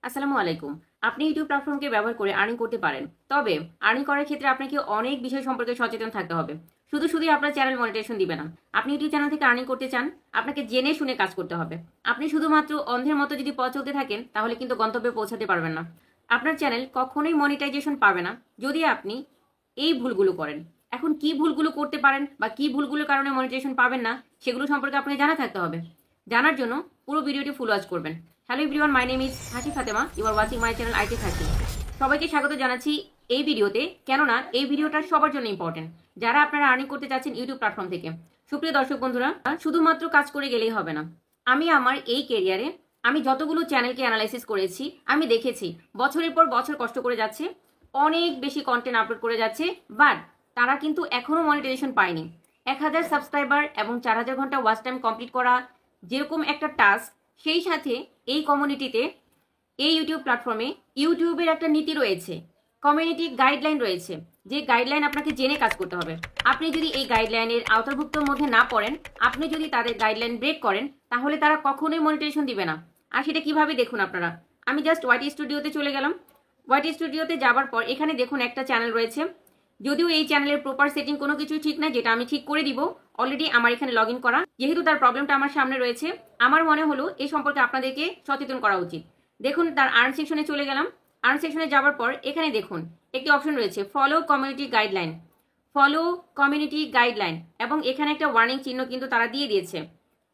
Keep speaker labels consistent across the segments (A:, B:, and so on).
A: আসসালামু আলাইকুম। আপনি ইউটিউব প্ল্যাটফর্মকে ব্যবহার করে আর্নিং করতে পারেন। তবে আর্নিং করার ক্ষেত্রে আপনাকে অনেক বিষয় সম্পর্কে সচেতন থাকতে হবে। শুধুই আপনার চ্যানেল মনিটাইজেশন দিবে না। আপনি ইউটিউব চ্যানেল থেকে আর্নিং করতে চান, আপনাকে জেনে শুনে কাজ করতে হবে। আপনি শুধুমাত্র অন্ধের মতো যদি পথ চলতে থাকেন, তাহলে কিন্তু গন্তব্যে পৌঁছাতে পারবেন না। আপনার চ্যানেল কখনোই মনিটাইজেশন পাবে না যদি আপনি এই ভুলগুলো করেন। এখন কি ভুলগুলো করতে পারেন বা কি ভুলগুলোর কারণে মনিটাইজেশন পাবেন না, সেগুলো সম্পর্কে আপনাকে জানা থাকতে হবে। জানার জন্য পুরো ভিডিওটি ফুল ওয়াচ করবেন। Hello everyone, my name is Hasi Fatema. You are watching my channel IT thirty. সবাইকে স্বাগত জানাচ্ছি এই ভিডিওতে, কেননা এই ভিডিওটা সবার জন্য ইম্পর্টেন্ট, যারা আপনারা আর্নিং করতে চাচ্ছেন ইউটিউব প্ল্যাটফর্ম থেকে। সুপ্রিয় দর্শক বন্ধুরা, শুধুমাত্র কাজ করে গেলেই হবে না। আমি আমার এই কেরিয়ারে আমি যতগুলো চ্যানেলকে অ্যানালাইসিস করেছি, আমি দেখেছি বছরের পর বছর কষ্ট করে যাচ্ছে, অনেক বেশি কন্টেন্ট আপলোড করে যাচ্ছে, বাট তারা কিন্তু এখনো মনিটাইজেশন পায়নি। 1000 সাবস্ক্রাইবার এবং 4000 ঘন্টা ওয়াচ টাইম কমপ্লিট করা যেরকম একটা টাস্ক, সেই সাথে এই কমিউনিটিতে, এই ইউটিউব প্ল্যাটফর্মে ইউটিউবের একটা নীতি রয়েছে, কমিউনিটি গাইডলাইন রয়েছে, যে গাইডলাইন আপনাকে জেনে কাজ করতে হবে। আপনি যদি এই গাইডলাইনের আওতাভুক্তর মধ্যে না পড়েন, আপনি যদি তাদের গাইডলাইন ব্রেক করেন, তাহলে তারা কখনোই মনিটাইজেশন দিবে না। আর সেটা কিভাবে দেখুন আপনারা। আমি জাস্ট ওয়াইটি স্টুডিওতে চলে গেলাম। ওয়াইটি স্টুডিওতে যাবার পর এখানে দেখুন একটা চ্যানেল রয়েছে। যদিও এই চ্যানেলের প্রপার সেটিং কোনো কিছুই ঠিক না, যেটা আমি ঠিক করে দিব। অলরেডি আমার এখানে লগ ইন করা, যেহেতু তার প্রবলেমটা আমার সামনে রয়েছে, আমার মনে হলো এই সম্পর্কে আপনাদেরকে সচেতন করা উচিত। দেখুন, তার আর্ন সেকশনে চলে গেলাম। আর্ন সেকশনে যাওয়ার পর এখানে দেখুন একটি অপশন রয়েছে, follow community guideline. Follow community guideline, এবং এখানে একটা ওয়ার্নিং চিহ্ন কিন্তু তারা দিয়ে দিয়েছে।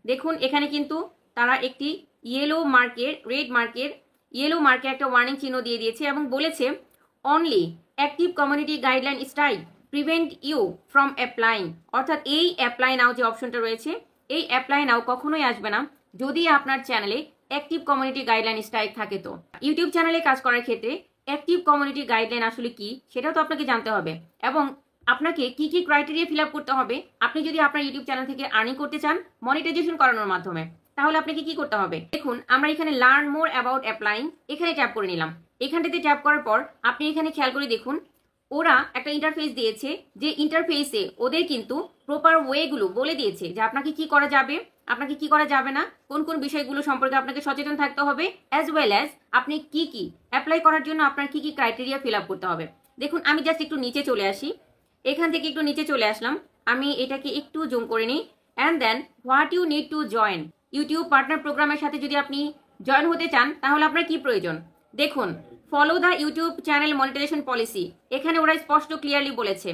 A: দেখুন, এখানে কিন্তু তারা একটি ইয়েলো মার্কের, রেড মার্কের, ইয়েলো মার্কে একটা ওয়ার্নিং চিহ্ন দিয়ে দিয়েছে এবং বলেছে, only active community guideline strike prevent you from applying. অর্থাৎ এই অ্যাপ্লাই নাও যে অপশনটা রয়েছে, এই অ্যাপ্লাই নাও কখনোই আসবে না যদি আপনার চ্যানেলে অ্যাক্টিভ কমিউনিটি গাইডলাইন স্ট্রাইক থাকে। তো ইউটিউব চ্যানেলে কাজ করার ক্ষেত্রে অ্যাক্টিভ কমিউনিটি গাইডলাইন আসলে কি, সেটাও তো আপনাকে জানতে হবে, এবং আপনাকে কি কি ক্রাইটেরিয়া ফিল আপ করতে হবে। আপনি যদি আপনার ইউটিউব চ্যানেল থেকে আর্নিং করতে চান মনিটাইজেশন করানোর মাধ্যমে, তাহলে আপনাকে কি করতে হবে। দেখুন, আমরা এখানে লার্ন মোর অ্যাবাউট অ্যাপ্লাইং এখানে ট্যাপ করে নিলাম। এখানটাতে ট্যাপ করার পর আপনি এখানে খেয়াল করে দেখুন, ওরা একটা ইন্টারফেস দিয়েছে, যে ইন্টারফেসে ওদের কিন্তু প্রপার ওয়েগুলো বলে দিয়েছে যে আপনাকে কি করা যাবে, আপনাকে কি করা যাবে না, কোন কোন বিষয়গুলো সম্পর্কে আপনাকে সচেতন থাকতে হবে, অ্যাজ ওয়েল অ্যাজ আপনি কি কি অ্যাপ্লাই করার জন্য আপনার কি কি ক্রাইটেরিয়া ফিল আপ করতে হবে। দেখুন, আমি জাস্ট একটু নিচে চলে আসি। এখান থেকে একটু নিচে চলে আসলাম। আমি এটাকে একটু জুম করে নিই। And then what you need to join YouTube partner প্রোগ্রামের সাথে যদি আপনি জয়েন হতে চান, তাহলে আপনার কি প্রয়োজন। দেখুন, follow the YouTube channel monetisation policy. এখানে ওরা স্পষ্ট ক্লিয়ারলি বলেছে,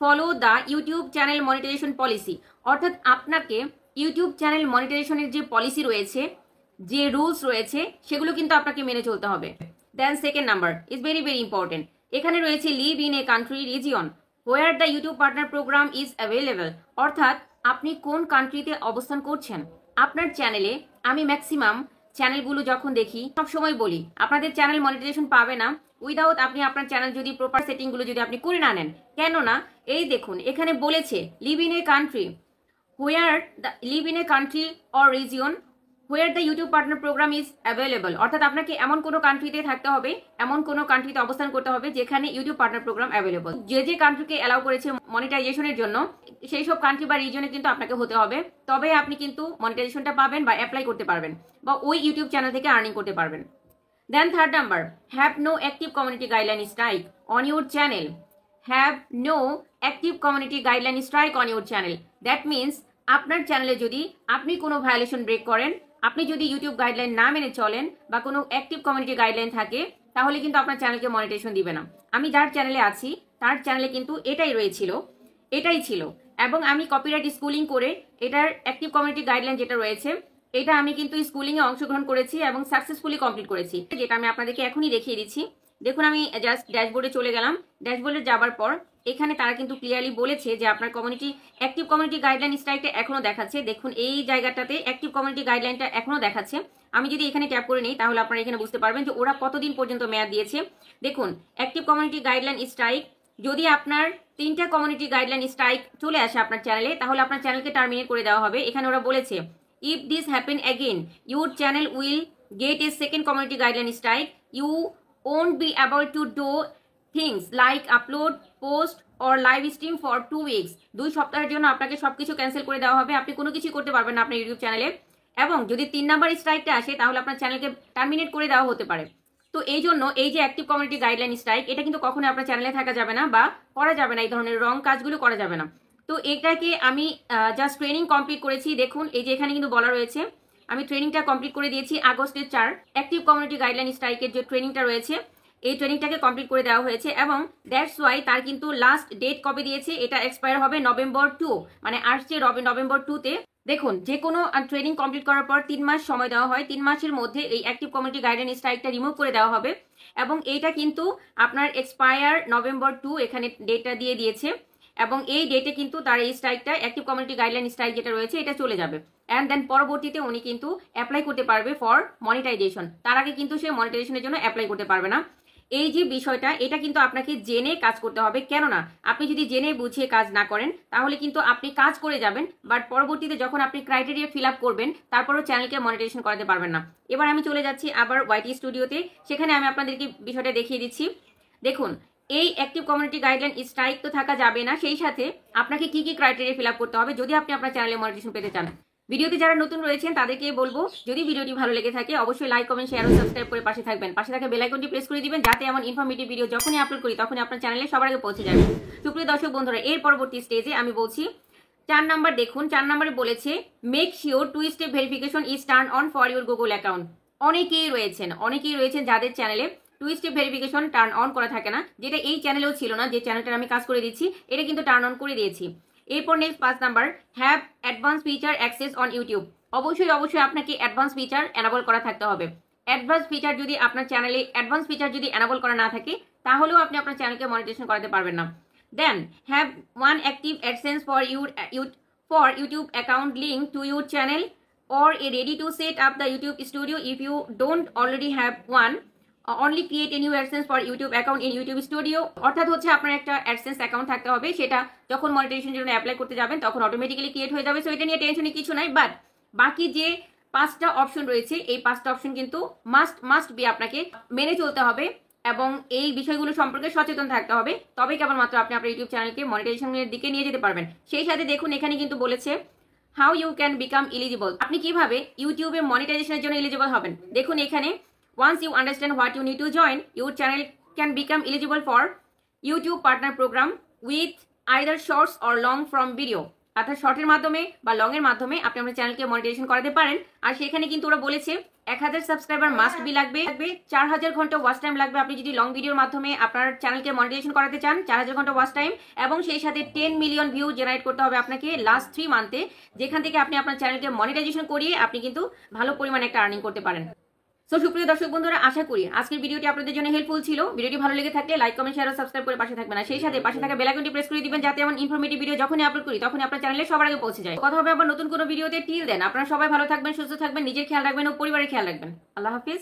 A: follow the YouTube channel monetisation policy. অর্থাৎ আপনাকে ইউটিউব চ্যানেল মনিটাইজেশনের যে পলিসি রয়েছে, যে রুলস রয়েছে, সেগুলো কিন্তু আপনাকে মেনে চলতে হবে। Then second number is very very important. এখানে রয়েছে live in a country region where the YouTube partner program is available. অর্থাৎ আপনি কোন কান্ট্রিতে অবস্থান করছেন। আপনার চ্যানেলে আমি ম্যাক্সিমাম চ্যানেলগুলো যখন দেখি, সবসময় বলি আপনাদের চ্যানেল মনিটাইজেশন পাবে না উইদাউট আপনি আপনার চ্যানেল যদি প্রপার সেটিংগুলো যদি আপনি করে না নেন। কেননা এই দেখুন, এখানে বলেছে leave in a country where the, leave in a country or region where the YouTube partner program is available. অর্থাৎ আপনাকে এমন কোনো কান্ট্রিতে থাকতে হবে, এমন কোনো কান্ট্রিতে অবস্থান করতে হবে যেখানে ইউটিউব পার্টনার প্রোগ্রাম অ্যাভেলেবল। যে যে কান্ট্রিকে অ্যালাউ করেছে মনিটাইজেশনের জন্য, সেই সব কান্ট্রি বা রিজনে কিন্তু আপনাকে হতে হবে, তবে আপনি কিন্তু মনিটাইজেশনটা পাবেন বা অ্যাপ্লাই করতে পারবেন, বা ওই ইউটিউব চ্যানেল থেকে আর্নিং করতে পারবেন। Then third number, have no active community guideline strike on your channel. Have no active community guideline strike on your channel. That means আপনার চ্যানেলে যদি আপনি কোনো ভায়োলেশন ব্রেক করেন, আপনি যদি ইউটিউব গাইডলাইন না মেনে চলেন বা কোনো অ্যাক্টিভ কমিউনিটি গাইডলাইন থাকে, তাহলে কিন্তু আপনার চ্যানেলকে মনিটাইজেশন দিবে না। আমি যার চ্যানেলে আছি তার চ্যানেলে কিন্তু এটাই ছিল, এবং আমি কপিরাইট স্কুলিং করে এটার অ্যাক্টিভ কমিউনিটি গাইডলাইন যেটা রয়েছে, এটা আমি কিন্তু স্কুলিংয়ে অংশগ্রহণ করেছি এবং সাকসেসফুলি কমপ্লিট করেছি, যেটা আমি আপনাদেরকে এখনই দেখিয়ে দিচ্ছি। দেখুন, আমি জাস্ট ড্যাশবোর্ডে চলে গেলাম। ড্যাশবোর্ডে যাবার পর এখানে তারা কিন্তু ক্লিয়ারলি বলেছে যে আপনার অ্যাক্টিভ কমিউনিটি গাইডলাইন স্ট্রাইকটা এখনো দেখাচ্ছে। দেখুন, এই জায়গাটাতে অ্যাক্টিভ কমিউনিটি গাইডলাইনটা এখনো দেখাচ্ছে। আমি যদি এখানে ট্যাপ করে নিই, তাহলে আপনারা এখানে বুঝতে পারবেন যে ওরা কতদিন পর্যন্ত মেয়াদ দিয়েছে। দেখুন, অ্যাক্টিভ কমিউনিটি গাইডলাইন স্ট্রাইক, যদি আপনার 3টা কমিউনিটি গাইডলাইন স্ট্রাইক চলে আসে আপনার চ্যানেলে, তাহলে আপনার চ্যানেলকে টার্মিনেট করে দেওয়া হবে। এখানে ওরা বলেছে, if this happen again your channel will get a second community guideline strike. You won't be able to do things like upload, post or live stream for 2 weeks. 2 সপ্তাহের জন্য আপনাকে সবকিছু ক্যান্সেল করে দেওয়া হবে। আপনি কোনো কিছু করতে পারবেন না আপনার ইউটিউব চ্যানেলে। এবং যদি 3 নাম্বার স্ট্রাইকটা আসে, তাহলে আপনার চ্যানেলকে টার্মিনেট করে দেওয়া হতে পারে। তো এই জন্য এই যে অ্যাক্টিভ কমিউনিটি গাইডলাইন স্ট্রাইক, এটা কিন্তু কখনোই আপনার চ্যানেলে থাকা যাবে না বা করা যাবে না, এই ধরনের রং কাজগুলো করা যাবে না। তো এটাকে আমি জাস্ট ট্রেনিং কমপ্লিট করেছি। দেখুন এই যে এখানে কিন্তু বলা রয়েছে, আমি ট্রেনিংটা কমপ্লিট করে দিয়েছি আগস্টের 4। অ্যাক্টিভ কমিউনিটি গাইডলাইন স্ট্রাইকের যে ট্রেনিংটা রয়েছে এই ট্রেনিংটাকে কমপ্লিট করে দেওয়া হয়েছে, এবং দ্যাটস ওয়াই তার কিন্তু লাস্ট ডেট কবে দিয়েছে, এটা এক্সপায়ার হবে নভেম্বর 2, মানে আসছে নভেম্বর 2-তে। দেখুন যে কোনো ট্রেনিং কমপ্লিট করার পর 3 মাস সময় দেওয়া হয়, 3 মাসের মধ্যে এই অ্যাক্টিভ কমিউনিটি গাইডলাইন স্ট্রাইকটা রিমুভ করে দেওয়া হবে, এবং এইটা কিন্তু আপনার এক্সপায়ার নভেম্বর 2 এখানে ডেটটা দিয়ে দিয়েছে, এবং এই ডেটে কিন্তু তার এই স্ট্রাইকটা অ্যাক্টিভ কমিউনিটি গাইডলাইন স্ট্রাইক যেটা রয়েছে এটা চলে যাবে, অ্যান্ড দেন পরবর্তীতে উনি কিন্তু অ্যাপ্লাই করতে পারবে ফর মনিটাইজেশন। তার আগে কিন্তু সে মনিটাইজেশনের জন্য অ্যাপ্লাই করতে পারবে না। এই যে বিষয়টা, এটা কিন্তু আপনাকে জেনে কাজ করতে হবে, কেননা আপনি যদি জেনে বুঝিয়ে কাজ না করেন তাহলে কিন্তু আপনি কাজ করে যাবেন, বাট পরবর্তীতে যখন আপনি ক্রাইটেরিয়া ফিল আপ করবেন তারপরও চ্যানেলকে মনিটাইজেশন করাতে পারবেন না। এবার আমি চলে যাচ্ছি আবার ওয়াইটি স্টুডিওতে, সেখানে আমি আপনাদেরকে বিষয়টা দেখিয়ে দিচ্ছি। দেখুন এই অ্যাক্টিভ কমিউনিটি গাইডলাইন স্ট্রাইক তো থাকা যাবে না, সেই সাথে আপনাকে কি কি ক্রাইটেরিয়া ফিল আপ করতে হবে যদি আপনি আপনার চ্যানেলে মনিটাইজেশন পেতে চান। ভিডিওতে যারা নতুন রয়েছেন তাদেরকে বলবো, যদি ভিডিওটি ভালো লেগে থাকে অবশ্যই লাইক, কমেন্ট, শেয়ার ও সাবস্ক্রাইব করে পাশে থাকবেন। পাশে থাকা বেল আইকনটি প্রেস করে দিবেন যাতে এমন ইনফরমেটিভ ভিডিও যখনই আপলোড করি তখনই আপনার চ্যানেলে সবার আগে পৌঁছে যাবে। সুপ্রিয় দর্শক বন্ধুরা, এর পরবর্তী স্টেজে আমি বলছি 4 নাম্বার। দেখুন 4 নাম্বারে বলেছে make sure 2 step verification is turn on for your Google account. অনেকেই রয়েছেন যাদের চ্যানেলে 2 স্টেপ ভেরিফিকেশন টার্ন অন করা থাকে না, যেটা এই চ্যানেলেও ছিল না, যে চ্যানেলটার আমি কাজ করে দিচ্ছি এটা কিন্তু টার্ন অন করে দিয়েছি। এরপর next 5 number, have advance feature access on YouTube. অবশ্যই আপনাকে অ্যাডভান্স ফিচার এনাবল করা থাকতে হবে। অ্যাডভান্স ফিচার যদি আপনার চ্যানেলে এনাবল করা না থাকে তাহলেও আপনি আপনার চ্যানেলকে মনিটাইজেশন করাতে পারবেন না। Then have one active AdSense for YouTube account link to your channel or a ready to set up the YouTube studio. If you don't already have one, only create a new AdSense for YouTube account in YouTube Studio। অর্থাৎ হচ্ছে আপনার একটা AdSense account থাকতে হবে, সেটা যখন মনিটাইজেশনের জন্য অ্যাপ্লাই করতে যাবেন তখন অটোমেটিক্যালি ক্রিয়েট হয়ে যাবে। সো এটা নিয়ে টেনশনের কিছু নাই, বাট বাকি যে 5টা অপশন রয়েছে এই 5টা অপশন কিন্তু মাস্ট বি আপনাকে মেনে চলতে হবে, এবং এই বিষয়গুলো সম্পর্কে সচেতন থাকতে হবে, তবে কেবলমাত্র আপনি আপনার ইউটিউব চ্যানেলকে মনিটাইজেশনের দিকে নিয়ে যেতে পারবেন। সেই সাথে দেখুন এখানে কিন্তু বলেছে how you can become eligible, আপনি কিভাবে ইউটিউবে মনিটাইজেশনের জন্য এলিজিবল হবেন। দেখুন এখানে once you understand what you need to join, your channel can become eligible for YouTube partner program with either shorts or long form video। অর্থাৎ শর্টের মাধ্যমে বা লং এর মাধ্যমে আপনি আপনার চ্যানেলকে মনিটাইজেশন করাতে পারেন। আর সেখানে কিন্তু ওরা বলেছে 1000 সাবস্ক্রাইবার মাস্ট বি লাগবে, 4000 ঘন্টা ওয়াচ টাইম লাগবে আপনি যদি লং ভিডিওর মাধ্যমে আপনার চ্যানেলকে মনিটাইজেশন করাতে চান, 4000 ঘন্টা ওয়াচ টাইম, এবং সেই সাথে 10 মিলিয়ন ভিউ জেনারেট করতে হবে আপনাকে লাস্ট 3 মান্থে, যেখান থেকে আপনি আপনার চ্যানেলকে মনিটাইজেশন করিয়ে আপনি কিন্তু ভালো পরিমাণে একটা আর্নিং করতে পারেন। সো সুপ্রিয় দর্শক বন্ধুরা, আশা করি আজকের ভিডিওটি আপনাদের জন্য হেল্পফুল ছিল। ভিডিওটি ভালো লেগে থাকলে লাইক, কমেন্ট, শেয়ার ও সাবস্ক্রাইব করে পাশে থাকবেন, আর সেই সাথে পাশে থাকা বেল আইকনটি প্রেস করে দিবেন যাতে এমন ইনফরমেটিভ ভিডিও যখনই আপলোড করি তখনই আপনার চ্যানেলে সবার আগে পৌঁছে যায়। কথা হবে আবার নতুন কোনো ভিডিওতে। টিল দেন আপনারা সবাই ভালো থাকবেন, সুস্থ থাকবেন, নিজের খেয়াল রাখবেন ও পরিবারের খেয়াল রাখবেন। আল্লাহ হাফিজ।